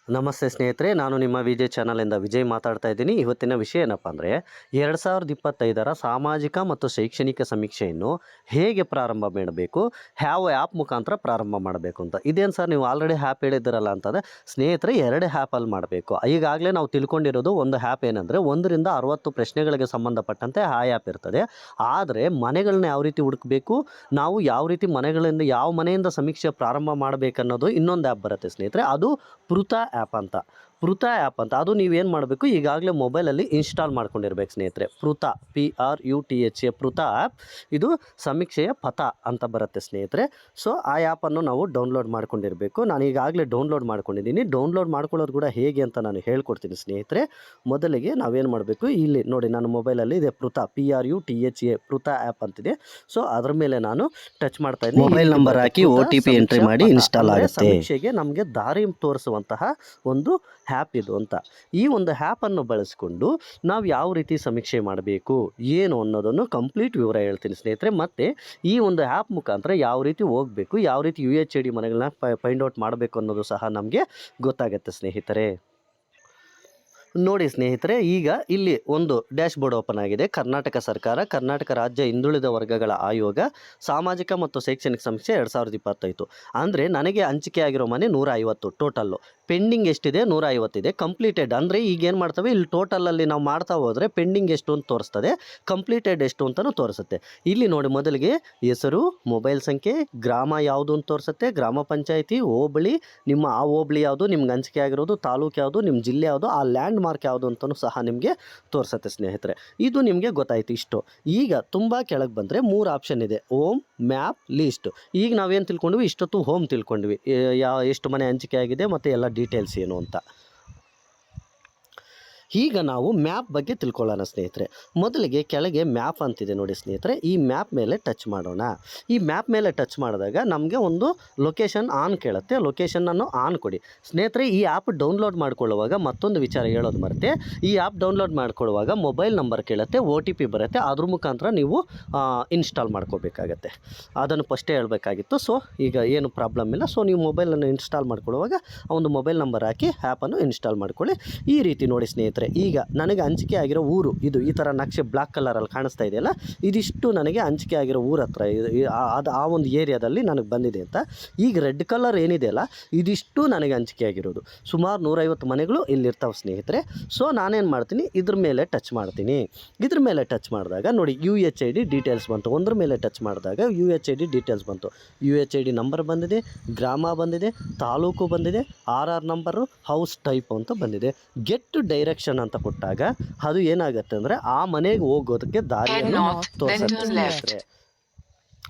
ನಮಸ್ತೆ ಸ್ನೇಹಿತರೆ, ನಾನು ನಿಮ್ಮ ವಿಜಯ್ ಚಾನಲಿಂದ ವಿಜಯ್ ಮಾತಾಡ್ತಾ ಇದ್ದೀನಿ. ಇವತ್ತಿನ ವಿಷಯ ಏನಪ್ಪ ಅಂದರೆ 2025ರ ಸಾಮಾಜಿಕ ಮತ್ತು ಶೈಕ್ಷಣಿಕ ಸಮೀಕ್ಷೆಯನ್ನು ಹೇಗೆ ಪ್ರಾರಂಭ ಮಾಡಬೇಕು, ಯಾವ ಆ್ಯಪ್ ಮುಖಾಂತರ ಪ್ರಾರಂಭ ಮಾಡಬೇಕು ಅಂತ. ಇದೇನು ಸರ್ ನೀವು ಆಲ್ರೆಡಿ ಆ್ಯಪ್ ಹೇಳಿದ್ದೀರಲ್ಲ ಅಂತಂದರೆ, ಸ್ನೇಹಿತರೆ 2 ಆ್ಯಪಲ್ಲಿ ಮಾಡಬೇಕು. ಈಗಾಗಲೇ ನಾವು ತಿಳ್ಕೊಂಡಿರೋದು ಒಂದು ಆ್ಯಪ್ ಏನಂದರೆ 1ರಿಂದ 60 ಪ್ರಶ್ನೆಗಳಿಗೆ ಸಂಬಂಧಪಟ್ಟಂತೆ ಆ ಆ್ಯಪ್ ಇರ್ತದೆ. ಆದರೆ ಮನೆಗಳನ್ನ ಯಾವ ರೀತಿ ಹುಡುಕಬೇಕು, ನಾವು ಯಾವ ರೀತಿ ಮನೆಗಳಿಂದ ಯಾವ ಮನೆಯಿಂದ ಸಮೀಕ್ಷೆ ಪ್ರಾರಂಭ ಮಾಡಬೇಕನ್ನೋದು ಇನ್ನೊಂದು ಆ್ಯಪ್ ಬರುತ್ತೆ ಸ್ನೇಹಿತರೆ. ಅದು ಪೃಥಾ ಆ್ಯಪ್ ಅಂತ. ಅದು ನೀವೇನು ಮಾಡಬೇಕು, ಈಗಾಗಲೇ ಮೊಬೈಲಲ್ಲಿ ಇನ್ಸ್ಟಾಲ್ ಮಾಡ್ಕೊಂಡಿರ್ಬೇಕು ಸ್ನೇಹಿತರೆ. PRUTHA Prutha app. ಇದು ಸಮೀಕ್ಷೆಯ ಪಥ ಅಂತ ಬರುತ್ತೆ ಸ್ನೇಹಿತರೆ. ಸೊ ಆ ಆ್ಯಪನ್ನು ನಾವು ಡೌನ್ಲೋಡ್ ಮಾಡ್ಕೊಂಡಿರಬೇಕು. ನಾನು ಈಗಾಗಲೇ ಡೌನ್ಲೋಡ್ ಮಾಡ್ಕೊಂಡಿದ್ದೀನಿ. ಡೌನ್ಲೋಡ್ ಮಾಡ್ಕೊಳ್ಳೋದು ಕೂಡ ಹೇಗೆ ಅಂತ ನಾನು ಹೇಳ್ಕೊಡ್ತೀನಿ ಸ್ನೇಹಿತರೆ. ಮೊದಲಿಗೆ ನಾವೇನು ಮಾಡಬೇಕು, ಇಲ್ಲಿ ನೋಡಿ ನನ್ನ ಮೊಬೈಲಲ್ಲಿ ಇದೆ PRUTHA ಪೃಥಾ ಆ್ಯಪ್ ಅಂತಿದೆ. ಸೊ ಅದ್ರ ಮೇಲೆ ನಾನು ಟಚ್ ಮಾಡ್ತಾ ಇದ್ದೀನಿ. ಮೊಬೈಲ್ ನಂಬರ್ ಹಾಕಿ OTP ಎಂಟ್ರಿ ಮಾಡಿ ಇನ್ಸ್ಟಾಲ್ ಆಗುತ್ತೆ. ಸಮೀಕ್ಷೆಗೆ ನಮಗೆ ದಾರಿ ತೋರಿಸುವಂತಹ ಒಂದು ಆ್ಯಪ್ ಇದು ಅಂತ. ಈ ಒಂದು ಆ್ಯಪನ್ನು ಬಳಸಿಕೊಂಡು ನಾವು ಯಾವ ರೀತಿ ಸಮೀಕ್ಷೆ ಮಾಡಬೇಕು ಏನು ಅನ್ನೋದನ್ನು ಕಂಪ್ಲೀಟ್ ವಿವರ ಹೇಳ್ತೀನಿ ಸ್ನೇಹಿತರೆ. ಮತ್ತು ಈ ಒಂದು ಆ್ಯಪ್ ಮುಖಾಂತರ ಯಾವ ರೀತಿ ಹೋಗಬೇಕು, ಯಾವ ರೀತಿ UHID ಮನೆಗಳನ್ನ ಫೈಂಡ್ ಔಟ್ ಮಾಡಬೇಕು ಅನ್ನೋದು ಸಹ ನಮಗೆ ಗೊತ್ತಾಗುತ್ತೆ ಸ್ನೇಹಿತರೆ. ನೋಡಿ ಸ್ನೇಹಿತರೆ, ಈಗ ಇಲ್ಲಿ ಒಂದು ಡ್ಯಾಶ್ ಬೋರ್ಡ್ ಓಪನ್ ಆಗಿದೆ. ಕರ್ನಾಟಕ ಸರ್ಕಾರ, ಕರ್ನಾಟಕ ರಾಜ್ಯ ಹಿಂದುಳಿದ ವರ್ಗಗಳ ಆಯೋಗ, ಸಾಮಾಜಿಕ ಮತ್ತು ಶೈಕ್ಷಣಿಕ ಸಮೀಕ್ಷೆ 2025. ಅಂದರೆ ನನಗೆ ಹಂಚಿಕೆ ಆಗಿರೋ ಮನೆ 150 ಟೋಟಲ್ಲು. ಪೆಂಡಿಂಗ್ ಎಷ್ಟಿದೆ? 150 ಇದೆ. ಕಂಪ್ಲೀಟೆಡ್ ಅಂದರೆ ಈಗ ಏನು ಮಾಡ್ತವೆ, ಇಲ್ಲಿ ಟೋಟಲಲ್ಲಿ ನಾವು ಮಾಡ್ತಾ ಹೋದರೆ ಪೆಂಡಿಂಗ್ ಎಷ್ಟು ಅಂತ ತೋರಿಸ್ತದೆ, ಕಂಪ್ಲೀಟೆಡ್ ಎಷ್ಟು ಅಂತಲೂ ತೋರಿಸುತ್ತೆ. ಇಲ್ಲಿ ನೋಡಿ, ಮೊದಲಿಗೆ ಹೆಸರು, ಮೊಬೈಲ್ ಸಂಖ್ಯೆ, ಗ್ರಾಮ ಯಾವುದು ಅಂತ ತೋರಿಸುತ್ತೆ, ಗ್ರಾಮ ಪಂಚಾಯಿತಿ, ಹೋಬಳಿ, ನಿಮ್ಮ ಆ ಹೋಬಳಿ ಯಾವುದು, ನಿಮ್ಗೆ ಹಂಚಿಕೆ ಆಗಿರೋದು, ತಾಲೂಕು ಯಾವುದು, ನಿಮ್ಮ ಜಿಲ್ಲೆ ಯಾವುದು, ಆ ಲ್ಯಾಂಡ್ ಮಾರ್ಕ್ ಯಾವುದು ಅಂತಲೂ ಸಹ ನಿಮಗೆ ತೋರಿಸುತ್ತೆ ಸ್ನೇಹಿತರೆ. ಇದು ನಿಮಗೆ ಗೊತ್ತಾಯಿತು ಇಷ್ಟು. ಈಗ ತುಂಬ ಕೆಳಗೆ ಬಂದರೆ 3 ಆಪ್ಷನ್ ಇದೆ: ಹೋಮ್, ಮ್ಯಾಪ್, ಲೀಸ್ಟ್. ಈಗ ನಾವೇನು ತಿಳ್ಕೊಂಡ್ವಿ, ಇಷ್ಟೊತ್ತು ಹೋಮ್ ತಿಳ್ಕೊಂಡ್ವಿ, ಎಷ್ಟು ಮನೆ ಹಂಚಿಕೆ ಆಗಿದೆ ಮತ್ತು ಎಲ್ಲ ಡೀಟೇಲ್ಸ್ ಏನು ಅಂತ. ಈಗ ನಾವು ಮ್ಯಾಪ್ ಬಗ್ಗೆ ತಿಳ್ಕೊಳ್ಳೋಣ ಸ್ನೇಹಿತರೆ. ಮೊದಲಿಗೆ ಕೆಳಗೆ ಮ್ಯಾಪ್ ಅಂತಿದೆ ನೋಡಿ ಸ್ನೇಹಿತರೆ. ಈ ಮ್ಯಾಪ್ ಮೇಲೆ ಟಚ್ ಮಾಡೋಣ. ಈ ಮ್ಯಾಪ್ ಮೇಲೆ ಟಚ್ ಮಾಡಿದಾಗ ನಮಗೆ ಒಂದು ಲೊಕೇಶನ್ ಆನ್ ಕೇಳುತ್ತೆ. ಲೊಕೇಶನನ್ನು ಆನ್ ಕೊಡಿ ಸ್ನೇಹಿತರೆ. ಈ ಆ್ಯಪ್ ಡೌನ್ಲೋಡ್ ಮಾಡ್ಕೊಳ್ಳುವಾಗ ಮತ್ತೊಂದು ವಿಚಾರ ಹೇಳೋದು ಮರೆತೆ, ಈ ಆ್ಯಪ್ ಡೌನ್ಲೋಡ್ ಮಾಡ್ಕೊಳ್ಳುವಾಗ ಮೊಬೈಲ್ ನಂಬರ್ ಕೇಳುತ್ತೆ, OTP ಬರುತ್ತೆ. ಅದ್ರ ಮುಖಾಂತರ ನೀವು ಇನ್ಸ್ಟಾಲ್ ಮಾಡ್ಕೋಬೇಕಾಗತ್ತೆ. ಅದನ್ನು ಫಸ್ಟೇ ಹೇಳಬೇಕಾಗಿತ್ತು. ಸೊ ಈಗ ಏನು ಪ್ರಾಬ್ಲಮ್ ಇಲ್ಲ. ಸೊ ನೀವು ಮೊಬೈಲನ್ನು ಇನ್ಸ್ಟಾಲ್ ಮಾಡ್ಕೊಳ್ಳುವಾಗ ಒಂದು ಮೊಬೈಲ್ ನಂಬರ್ ಹಾಕಿ ಆ್ಯಪನ್ನು ಇನ್ಸ್ಟಾಲ್ ಮಾಡ್ಕೊಳ್ಳಿ. ಈ ರೀತಿ ನೋಡಿ ಸ್ನೇಹಿತರೆ, ಈಗ ನನಗೆ ಹಂಚಿಕೆ ಆಗಿರೋ ಊರು ಇದು ಈ ಥರ ನಕ್ಷೆ ಬ್ಲ್ಯಾಕ್ ಕಲರಲ್ಲಿ ಕಾಣಿಸ್ತಾ ಇದೆಯಲ್ಲ, ಇದಿಷ್ಟು ನನಗೆ ಹಂಚಿಕೆ ಆಗಿರೋ ಊರ ಹತ್ರ ಅದು ಆ ಒಂದು ಏರಿಯಾದಲ್ಲಿ ನನಗೆ ಬಂದಿದೆ ಅಂತ. ಈಗ ರೆಡ್ ಕಲರ್ ಏನಿದೆಯಲ್ಲ, ಇದಿಷ್ಟು ನನಗೆ ಹಂಚಿಕೆ ಆಗಿರೋದು. ಸುಮಾರು 150 ಮನೆಗಳು ಇಲ್ಲಿರ್ತಾವೆ ಸ್ನೇಹಿತರೆ. ಸೊ ನಾನೇನು ಮಾಡ್ತೀನಿ, ಇದ್ರ ಮೇಲೆ ಟಚ್ ಮಾಡ್ತೀನಿ. ಇದ್ರ ಮೇಲೆ ಟಚ್ ಮಾಡಿದಾಗ ನೋಡಿ UHID ಡೀಟೇಲ್ಸ್ ಬಂತು. ಒಂದ್ರ ಮೇಲೆ ಟಚ್ ಮಾಡಿದಾಗ UHID ಡೀಟೇಲ್ಸ್ ಬಂತು. UHID ನಂಬರ್ ಬಂದಿದೆ, ಗ್ರಾಮ ಬಂದಿದೆ, ತಾಲೂಕು ಬಂದಿದೆ, RR ನಂಬರು, ಹೌಸ್ ಟೈಪ್ ಅಂತ ಬಂದಿದೆ. ಗೆಟ್ ಡೈರೆಕ್ಷನ್ ಅಂತ ಕೊಟ್ಟಾಗ ಅದು ಏನಾಗುತ್ತೆ ಅಂದರೆ ಆ ಮನೆಗೆ ಹೋಗೋದಕ್ಕೆ ದಾರಿಯನ್ನು ತೋರಿಸುತ್ತೆ.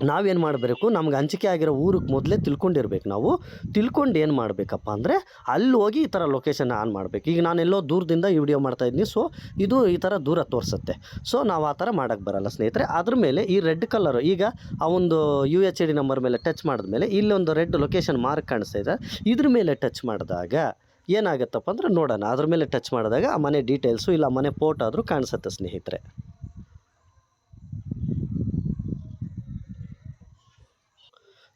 ನಾವೇನು ಮಾಡಬೇಕು, ನಮ್ಗೆ ಹಂಚಿಕೆ ಆಗಿರೋ ಊರಿಗೆ ಮೊದಲೇ ತಿಳ್ಕೊಂಡಿರ್ಬೇಕು. ನಾವು ತಿಳ್ಕೊಂಡು ಏನು ಮಾಡಬೇಕಪ್ಪ ಅಂದರೆ ಅಲ್ಲಿ ಹೋಗಿ ಈ ಥರ ಲೊಕೇಶನ್ ಆನ್ ಮಾಡಬೇಕು. ಈಗ ನಾನೆಲ್ಲೋ ದೂರದಿಂದ ಈ ವಿಡಿಯೋ ಮಾಡ್ತಾಯಿದ್ದೀನಿ. ಸೊ ಇದು ಈ ಥರ ದೂರ ತೋರಿಸುತ್ತೆ. ಸೊ ನಾವು ಆ ಥರ ಮಾಡೋಕ್ಕೆ ಬರಲ್ಲ ಸ್ನೇಹಿತರೆ. ಅದ್ರ ಮೇಲೆ ಈ ರೆಡ್ ಕಲರು, ಈಗ ಆ ಒಂದು UHID ನಂಬರ್ ಮೇಲೆ ಟಚ್ ಮಾಡಿದ್ಮೇಲೆ ಇಲ್ಲೊಂದು ರೆಡ್ ಲೊಕೇಶನ್ ಮಾರ್ಕ್ ಕಾಣಿಸ್ತಾ ಇದೆ. ಇದ್ರ ಮೇಲೆ ಟಚ್ ಮಾಡಿದಾಗ ಏನಾಗುತ್ತಪ್ಪ ಅಂದ್ರೆ ನೋಡೋಣ. ಅದ್ರ ಮೇಲೆ ಟಚ್ ಮಾಡಿದಾಗ ಆ ಮನೆ ಡೀಟೇಲ್ಸು ಇಲ್ಲ ಮನೆ ಫೋಟೋ ಆದರೂ ಕಾಣಿಸುತ್ತೆ ಸ್ನೇಹಿತರೆ.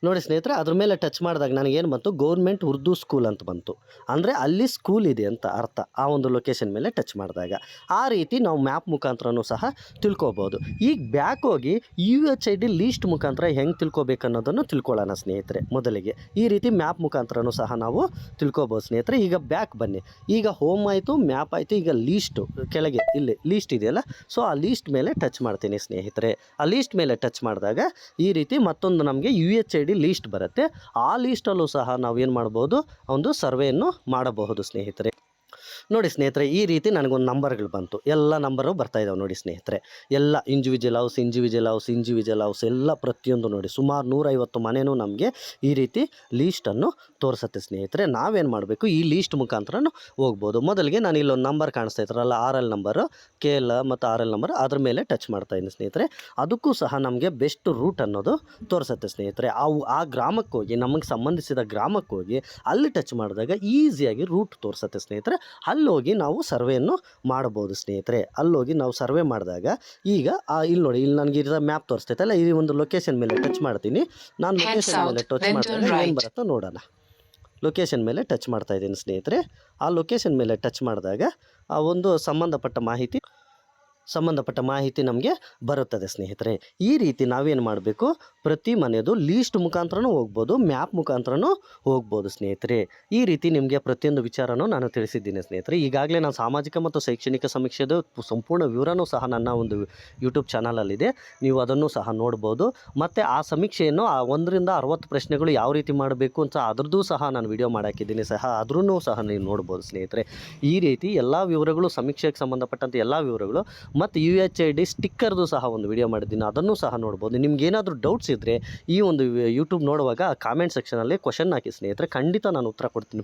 ನೋಡಿ ಸ್ನೇಹಿತರೆ, ಅದ್ರ ಮೇಲೆ ಟಚ್ ಮಾಡಿದಾಗ ನನಗೇನು ಬಂತು, ಗೌರ್ಮೆಂಟ್ ಉರ್ದು ಸ್ಕೂಲ್ ಅಂತ ಬಂತು. ಅಂದರೆ ಅಲ್ಲಿ ಸ್ಕೂಲ್ ಇದೆ ಅಂತ ಅರ್ಥ ಆ ಒಂದು ಲೊಕೇಶನ್ ಮೇಲೆ ಟಚ್ ಮಾಡಿದಾಗ. ಆ ರೀತಿ ನಾವು ಮ್ಯಾಪ್ ಮುಖಾಂತರನೂ ಸಹ ತಿಳ್ಕೊಬೋದು. ಈಗ ಬ್ಯಾಕ್ ಹೋಗಿ UHID ಲೀಸ್ಟ್ ಮುಖಾಂತರ ಹೆಂಗೆ ತಿಳ್ಕೊಬೇಕು ಅನ್ನೋದನ್ನು ತಿಳ್ಕೊಳ್ಳೋಣ ಸ್ನೇಹಿತರೆ. ಮೊದಲಿಗೆ ಈ ರೀತಿ ಮ್ಯಾಪ್ ಮುಖಾಂತರನೂ ಸಹ ನಾವು ತಿಳ್ಕೊಬೋದು ಸ್ನೇಹಿತರೆ. ಈಗ ಬ್ಯಾಕ್ ಬನ್ನಿ. ಈಗ ಹೋಮ್ ಆಯಿತು, ಮ್ಯಾಪ್ ಆಯಿತು. ಈಗ ಲೀಸ್ಟು ಕೆಳಗೆ ಇಲ್ಲಿ ಲೀಸ್ಟ್ ಇದೆಯಲ್ಲ, ಸೊ ಆ ಲೀಸ್ಟ್ ಮೇಲೆ ಟಚ್ ಮಾಡ್ತೀನಿ ಸ್ನೇಹಿತರೆ. ಆ ಲೀಸ್ಟ್ ಮೇಲೆ ಟಚ್ ಮಾಡಿದಾಗ ಈ ರೀತಿ ಮತ್ತೊಂದು ನಮಗೆ UHID ಲೀಸ್ಟ್ ಬರುತ್ತೆ. ಆ ಲೀಸ್ಟಲ್ಲೂ ಸಹ ನಾವು ಏನು ಮಾಡ್ಬೋದು, ಒಂದು ಸರ್ವೆಯನ್ನು ಮಾಡಬಹುದು ಸ್ನೇಹಿತರೆ. ನೋಡಿ ಸ್ನೇಹಿತರೆ, ಈ ರೀತಿ ನನಗೊಂದು ನಂಬರ್ಗಳು ಬಂತು. ಎಲ್ಲ ನಂಬರು ಬರ್ತಾಯಿದ್ದಾವೆ ನೋಡಿ ಸ್ನೇಹಿತರೆ. ಎಲ್ಲ ಇಂಡಿವಿಜುವಲ್ ಹೌಸ್ ಎಲ್ಲ ಪ್ರತಿಯೊಂದು ನೋಡಿ ಸುಮಾರು 150 ಮನೆಯೂ ನಮಗೆ ಈ ರೀತಿ ಲೀಸ್ಟನ್ನು ತೋರಿಸುತ್ತೆ ಸ್ನೇಹಿತರೆ. ನಾವೇನು ಮಾಡಬೇಕು, ಈ ಲೀಸ್ಟ್ ಮುಖಾಂತರನೂ ಹೋಗ್ಬೋದು. ಮೊದಲಿಗೆ ನಾನು ಇಲ್ಲೊಂದು ನಂಬರ್ ಕಾಣಿಸ್ತಾ ಇದ್ದಾರಲ್ಲ, RL ನಂಬರು, KL ಮತ್ತು RL ನಂಬರ್, ಅದ್ರ ಮೇಲೆ ಟಚ್ ಮಾಡ್ತಾಯಿದ್ದೀನಿ ಸ್ನೇಹಿತರೆ. ಅದಕ್ಕೂ ಸಹ ನಮಗೆ ಬೆಸ್ಟ್ ರೂಟ್ ಅನ್ನೋದು ತೋರಿಸುತ್ತೆ ಸ್ನೇಹಿತರೆ. ಆ ಗ್ರಾಮಕ್ಕೆ ಹೋಗಿ, ನಮಗೆ ಸಂಬಂಧಿಸಿದ ಗ್ರಾಮಕ್ಕೆ ಹೋಗಿ ಅಲ್ಲಿ ಟಚ್ ಮಾಡಿದಾಗ ಈಸಿಯಾಗಿ ರೂಟ್ ತೋರಿಸುತ್ತೆ ಸ್ನೇಹಿತರೆ. ಅಲ್ಲೋಗಿ ನಾವು ಸರ್ವೆಯನ್ನು ಮಾಡಬಹುದು ಸ್ನೇಹಿತರೆ. ಅಲ್ಲೋಗಿ ನಾವು ಸರ್ವೆ ಮಾಡಿದಾಗ ಈಗ ಇಲ್ಲಿ ನೋಡಿ, ಇಲ್ಲಿ ನನಗೆ ಇರೋ ಮ್ಯಾಪ್ ತೋರಿಸ್ತೈತಲ್ಲ, ಈ ಒಂದು ಲೊಕೇಶನ್ ಮೇಲೆ ಟಚ್ ಮಾಡ್ತೀನಿ. ನಾನು ಲೊಕೇಶನ್ ಮೇಲೆ ಟಚ್ ಮಾಡಿದಾಗ ಏನು ಬರುತ್ತೋ ನೋಡೋಣ. ಲೊಕೇಶನ್ ಮೇಲೆ ಟಚ್ ಮಾಡ್ತಾ ಇದ್ದೀನಿ ಸ್ನೇಹಿತರೆ. ಆ ಲೊಕೇಶನ್ ಮೇಲೆ ಟಚ್ ಮಾಡಿದಾಗ ಆ ಒಂದು ಸಂಬಂಧಪಟ್ಟ ಮಾಹಿತಿ ನಮಗೆ ಬರುತ್ತದೆ ಸ್ನೇಹಿತರೆ. ಈ ರೀತಿ ನಾವೇನು ಮಾಡಬೇಕು, ಪ್ರತಿ ಮನೆಯದು ಲೀಸ್ಟ್ ಮುಖಾಂತರನೂ ಹೋಗ್ಬೋದು, ಮ್ಯಾಪ್ ಮುಖಾಂತರನೂ ಹೋಗ್ಬೋದು ಸ್ನೇಹಿತರೆ. ಈ ರೀತಿ ನಿಮಗೆ ಪ್ರತಿಯೊಂದು ವಿಚಾರನೂ ನಾನು ತಿಳಿಸಿದ್ದೀನಿ ಸ್ನೇಹಿತರೆ. ಈಗಾಗಲೇ ನಾನು ಸಾಮಾಜಿಕ ಮತ್ತು ಶೈಕ್ಷಣಿಕ ಸಮೀಕ್ಷೆದು ಸಂಪೂರ್ಣ ವಿವರನೂ ಸಹ ನನ್ನ ಒಂದು ಯೂಟ್ಯೂಬ್ ಚಾನಲಲ್ಲಿದೆ, ನೀವು ಅದನ್ನು ಸಹ ನೋಡ್ಬೋದು. ಮತ್ತು ಆ ಸಮೀಕ್ಷೆಯನ್ನು 1ರಿಂದ 60 ಪ್ರಶ್ನೆಗಳು ಯಾವ ರೀತಿ ಮಾಡಬೇಕು ಅಂತ ಅದರದ್ದು ಸಹ ನಾನು ವಿಡಿಯೋ ಮಾಡಾಕಿದ್ದೀನಿ ಸಹ, ಅದನ್ನು ಸಹ ನೀವು ನೋಡ್ಬೋದು ಸ್ನೇಹಿತರೆ. ಈ ರೀತಿ ಎಲ್ಲ ವಿವರಗಳು, ಸಮೀಕ್ಷೆಗೆ ಸಂಬಂಧಪಟ್ಟಂತೆ ಎಲ್ಲ ವಿವರಗಳು ಮತ್ತು UHID ಸ್ಟಿಕ್ಕರ್ದು ಸಹ ಒಂದು ವಿಡಿಯೋ ಮಾಡಿದ್ದೀನಿ, ಅದನ್ನು ಸಹ ನೋಡ್ಬೋದು. ನಿಮ್ಗೇನಾದರೂ ಡೌಟ್ಸ್ ಇದ್ದರೆ ಈ ಒಂದು ಯೂಟ್ಯೂಬ್ ನೋಡುವಾಗ ಕಾಮೆಂಟ್ ಸೆಕ್ಷನಲ್ಲಿ ಕ್ವಶನ್ ಹಾಕಿ ಸ್ನೇಹಿತರೆ, ಖಂಡಿತ ನಾನು ಉತ್ತರ ಕೊಡ್ತೀನಿ.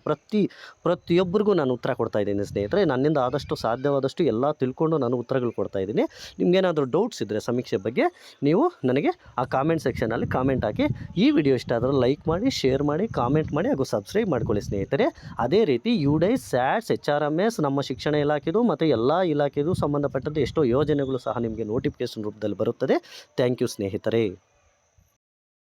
ಪ್ರತಿಯೊಬ್ಬರಿಗೂ ನಾನು ಉತ್ತರ ಕೊಡ್ತಾ ಇದ್ದೀನಿ ಸ್ನೇಹಿತರೆ. ನನ್ನಿಂದ ಆದಷ್ಟು ಸಾಧ್ಯವಾದಷ್ಟು ಎಲ್ಲ ತಿಳ್ಕೊಂಡು ನಾನು ಉತ್ತರಗಳು ಕೊಡ್ತಾ ಇದ್ದೀನಿ. ನಿಮ್ಗೇನಾದರೂ ಡೌಟ್ಸ್ ಇದ್ದರೆ ಸಮೀಕ್ಷೆ ಬಗ್ಗೆ ನೀವು ನನಗೆ ಆ ಕಾಮೆಂಟ್ ಸೆಕ್ಷನಲ್ಲಿ ಕಾಮೆಂಟ್ ಹಾಕಿ. ಈ ವಿಡಿಯೋ ಇಷ್ಟ ಆದರೆ ಲೈಕ್ ಮಾಡಿ, ಶೇರ್ ಮಾಡಿ, ಕಾಮೆಂಟ್ ಮಾಡಿ ಹಾಗೂ ಸಬ್ಸ್ಕ್ರೈಬ್ ಮಾಡ್ಕೊಳ್ಳಿ ಸ್ನೇಹಿತರೆ. ಅದೇ ರೀತಿ UDAI, SATS, HRMS, ನಮ್ಮ ಶಿಕ್ಷಣ ಇಲಾಖೆದು ಮತ್ತು ಎಲ್ಲ ಇಲಾಖೆದು ಸಂಬಂಧಪಟ್ಟಂತೆ ಎಷ್ಟೋ ಯೋಜನೆಗಳು ಸಹ ನಿಮಗೆ ನೋಟಿಫಿಕೇಷನ್ ರೂಪದಲ್ಲಿ ಬರುತ್ತದೆ. ಥ್ಯಾಂಕ್ ಯು ಸ್ನೇಹಿತರೆ.